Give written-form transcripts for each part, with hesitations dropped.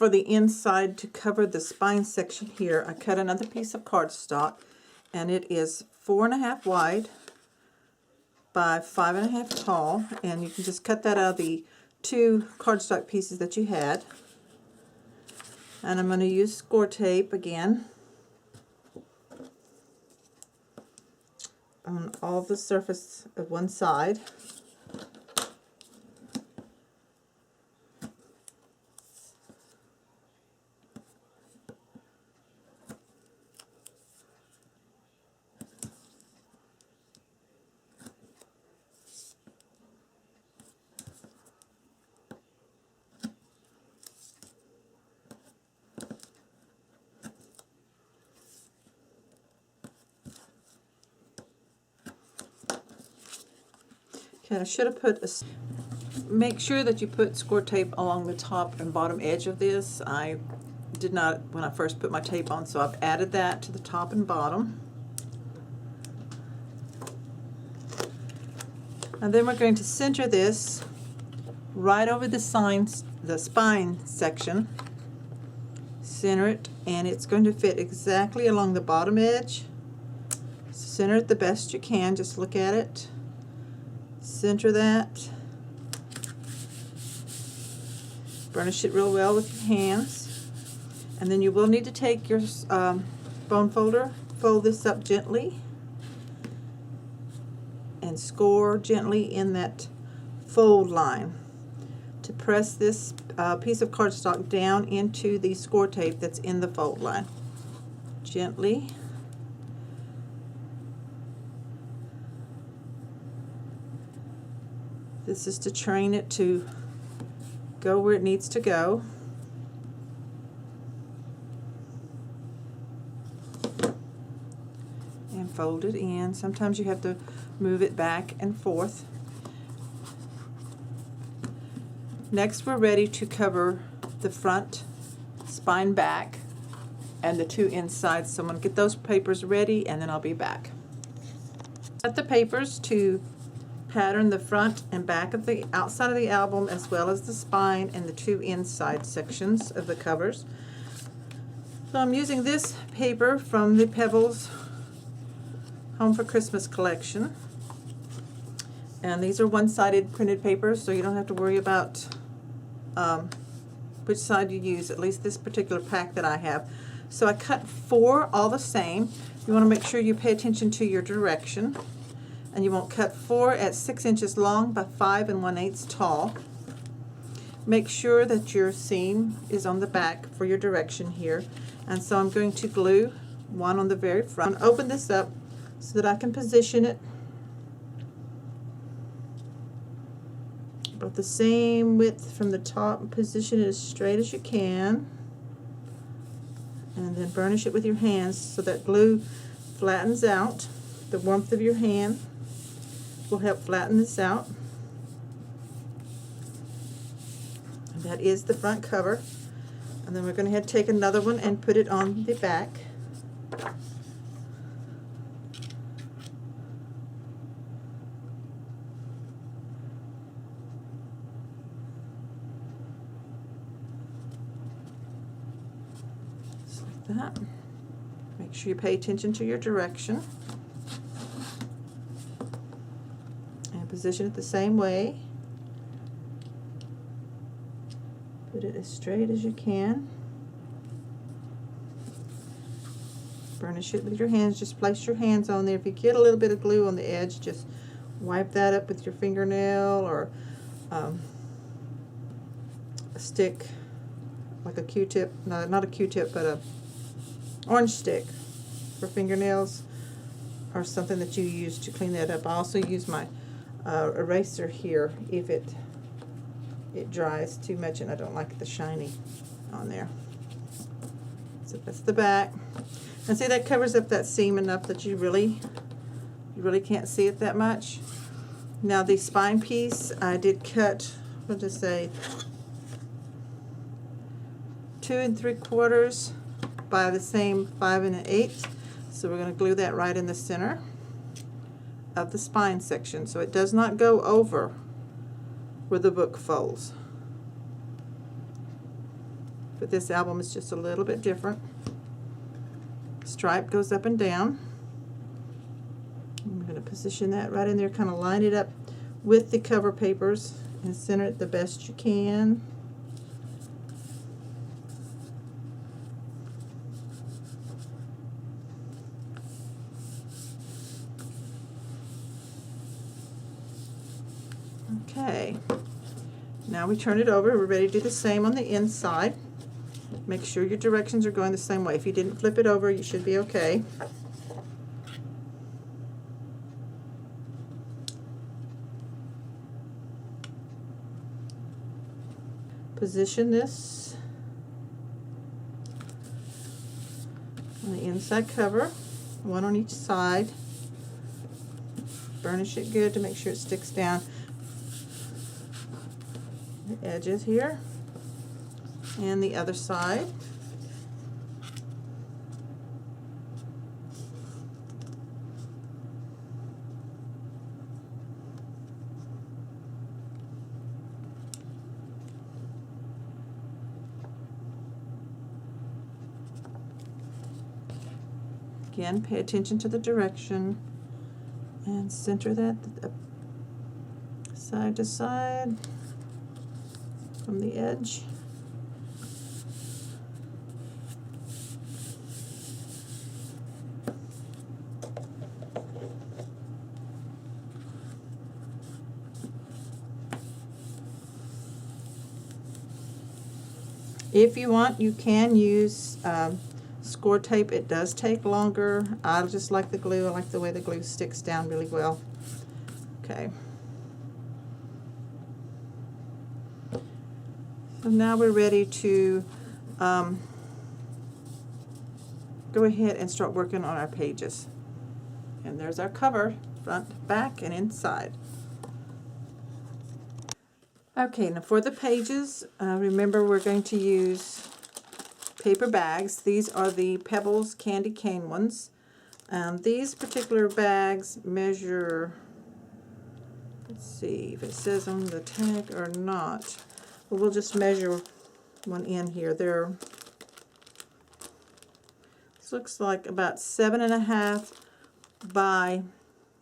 for the inside to cover the spine section here, I cut another piece of cardstock, and it is 4.5 wide by 5.5 tall, and you can just cut that out of the 2 cardstock pieces that you had. And I'm going to use score tape again on all the surface of one side. Okay, I should have put make sure that you put score tape along the top and bottom edge of this. I did not when I first put my tape on, so I've added that to the top and bottom. And then we're going to center this right over the spine section. Center it, and it's going to fit exactly along the bottom edge. Center it the best you can. Just look at it. Center that. Burnish it real well with your hands. And then you will need to take your bone folder, fold this up gently, and score gently in that fold line to press this piece of cardstock down into the score tape that's in the fold line. Gently. This is to train it to go where it needs to go. And fold it in. Sometimes you have to move it back and forth. Next, we're ready to cover the front, spine back, and the 2 insides. So I'm going to get those papers ready, and then I'll be back. Cut the papers to pattern the front and back of the outside of the album, as well as the spine and the 2 inside sections of the covers. So I'm using this paper from the Pebbles Home for Christmas collection. And these are one-sided printed papers, so you don't have to worry about which side you use, at least this particular pack that I have. So I cut 4 all the same. You want to make sure you pay attention to your direction. And you want to cut 4 at 6 inches long by 5 1/8 tall. Make sure that your seam is on the back for your direction here. And so I'm going to glue one on the very front. I'm going to open this up so that I can position it about the same width from the top. Position it as straight as you can. And then burnish it with your hands so that glue flattens out. The warmth of your hand will help flatten this out. And that is the front cover. And then we're going to take another one and put it on the back. Just like that. Make sure you pay attention to your direction. Position it the same way. Put it as straight as you can. Burnish it with your hands. Just place your hands on there. If you get a little bit of glue on the edge, just wipe that up with your fingernail or a stick, like a Q-tip. No, not a Q-tip, but a orange stick for fingernails, or something that you use to clean that up. I also use my eraser here if it dries too much and I don't like the shiny on there. So that's the back. And see, that covers up that seam enough that you really can't see it that much. Now the spine piece, I did cut, what did I say, 2 3/4 by the same 5 1/8. So we're going to glue that right in the center of the spine section, so it does not go over where the book folds. but this album is just a little bit different. Stripe goes up and down. I'm going to position that right in there, kind of line it up with the cover papers and center it the best you can. Okay, now we turn it over. We're ready to do the same on the inside. Make sure your directions are going the same way. If you didn't flip it over, you should be okay. Position this on the inside cover, one on each side. Burnish it good to make sure it sticks down the edges here, and the other side. Again, pay attention to the direction and center that side to side from the edge. If you want, you can use score tape. It does take longer. I just like the glue. I like the way the glue sticks down really well. Okay. So now we're ready to go ahead and start working on our pages. And there's our cover, front, back, and inside. Okay, now for the pages, remember we're going to use paper bags. These are the Pebbles candy cane ones. These particular bags measure, let's see if it says on the tag or not. Well, we'll just measure one in here. This looks like about 7.5 by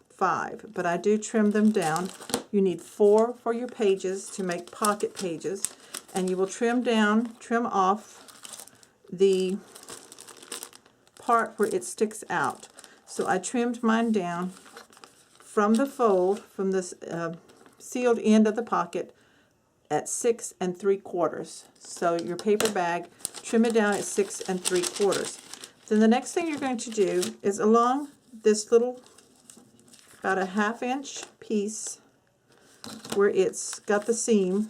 5, but I do trim them down. You need 4 for your pages to make pocket pages, and you will trim off the part where it sticks out. So I trimmed mine down from the fold, from this sealed end of the pocket at 6 3/4. So your paper bag, trim it down at 6 3/4. Then the next thing you're going to do is along this little, about a 1/2 inch piece where it's got the seam,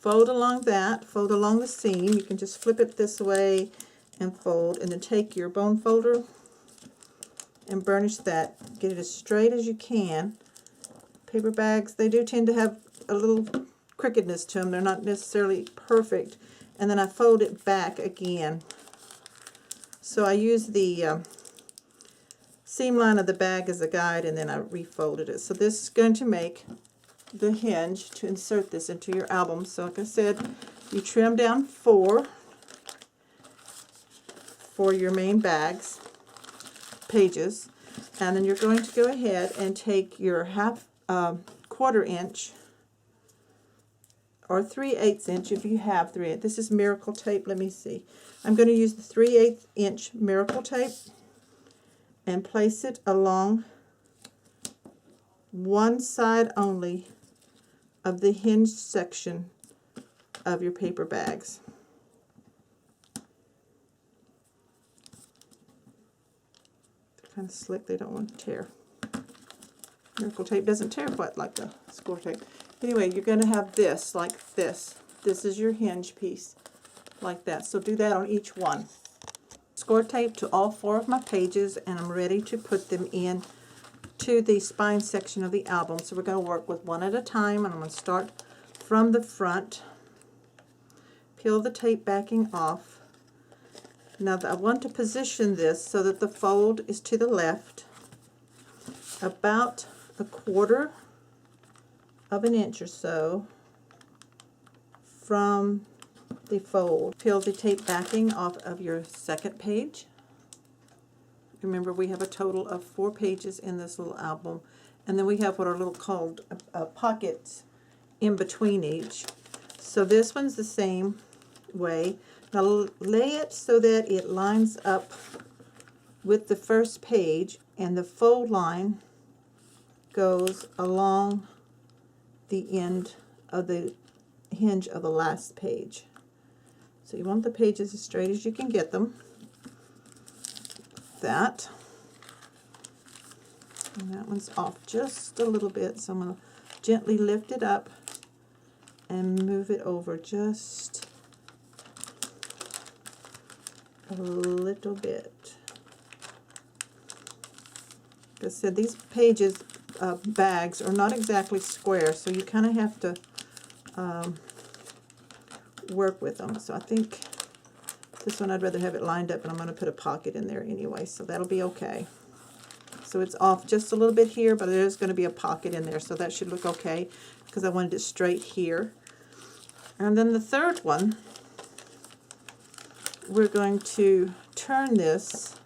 fold along that, fold along the seam. You can just flip it this way and fold, and then take your bone folder and burnish that. Get it as straight as you can. Paper bags, they do tend to have a little crookedness to them. They're not necessarily perfect. And then I fold it back again. So I use the seam line of the bag as a guide, and then I refolded it. So this is going to make the hinge to insert this into your album. So like I said, you trim down 4 for your main bags, pages, and then you're going to go ahead and take your 1/4 inch or 3/8 inch if you have 3/8. This is Miracle tape. Let me see. I'm going to use the 3/8 inch Miracle tape and place it along one side only of the hinged section of your paper bags. They're kind of slick, they don't want to tear. Miracle tape doesn't tear quite like the score tape. Anyway, you're going to have this like this. This is your hinge piece, like that. So do that on each one. Score tape to all 4 of my pages, and I'm ready to put them in to the spine section of the album. So we're going to work with one at a time, and I'm going to start from the front. Peel the tape backing off. Now I want to position this so that the fold is to the left, about 1/4 of an inch or so from the fold. Peel the tape backing off of your second page. Remember, we have a total of 4 pages in this little album, and then we have what are little called pockets in between each. So this one's the same way. Now lay it so that it lines up with the first page, and the fold line goes along the end of the hinge of the last page. So you want the pages as straight as you can get them. That. And that one's off just a little bit, so I'm going to gently lift it up and move it over just a little bit. Like I said, these pages, bags, are not exactly square, so you kind of have to work with them. So I think this one I'd rather have it lined up, and I'm going to put a pocket in there anyway, so that'll be okay. So it's off just a little bit here, but there's going to be a pocket in there, so that should look okay because I wanted it straight here. And then the third one, we're going to turn this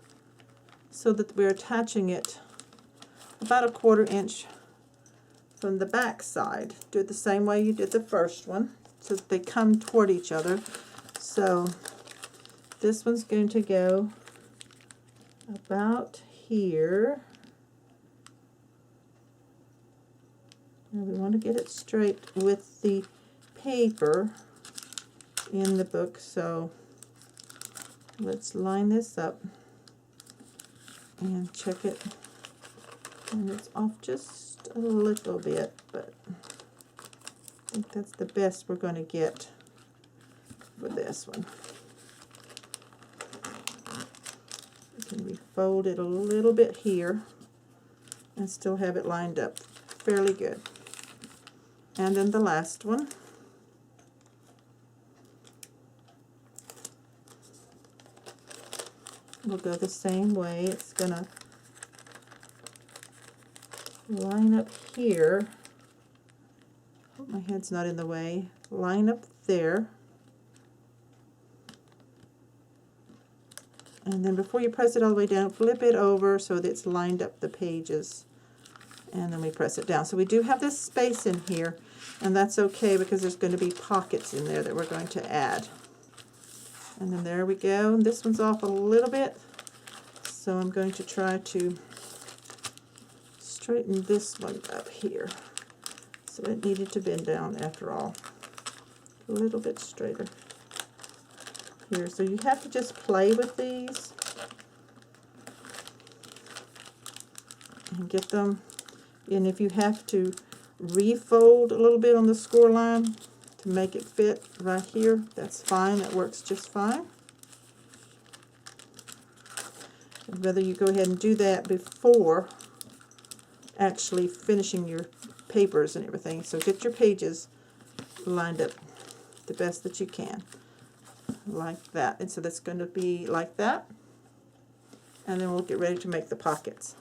so that we're attaching it about a 1/4 inch from the back side. Do it the same way you did the first one, so that they come toward each other. So this one's going to go about here. And we want to get it straight with the paper in the book, so let's line this up and check it. And it's off just a little bit, but I think that's the best we're going to get for this one. We can refold it a little bit here and still have it lined up fairly good. And then the last one. We'll go the same way. It's going to line up here. Hope my head's not in the way. Line up there. And then before you press it all the way down, flip it over so that it's lined up the pages. And then we press it down. So we do have this space in here, and that's okay because there's going to be pockets in there that we're going to add. And then there we go. And this one's off a little bit, so I'm going to try to straighten this one up here. So it needed to bend down after all. A little bit straighter here. So you have to just play with these and get them. And if you have to refold a little bit on the score line to make it fit right here, that's fine. That works just fine. I'd rather you go ahead and do that before actually finishing your papers and everything. So get your pages lined up the best that you can, like that. And so that's going to be like that. And then we'll get ready to make the pockets.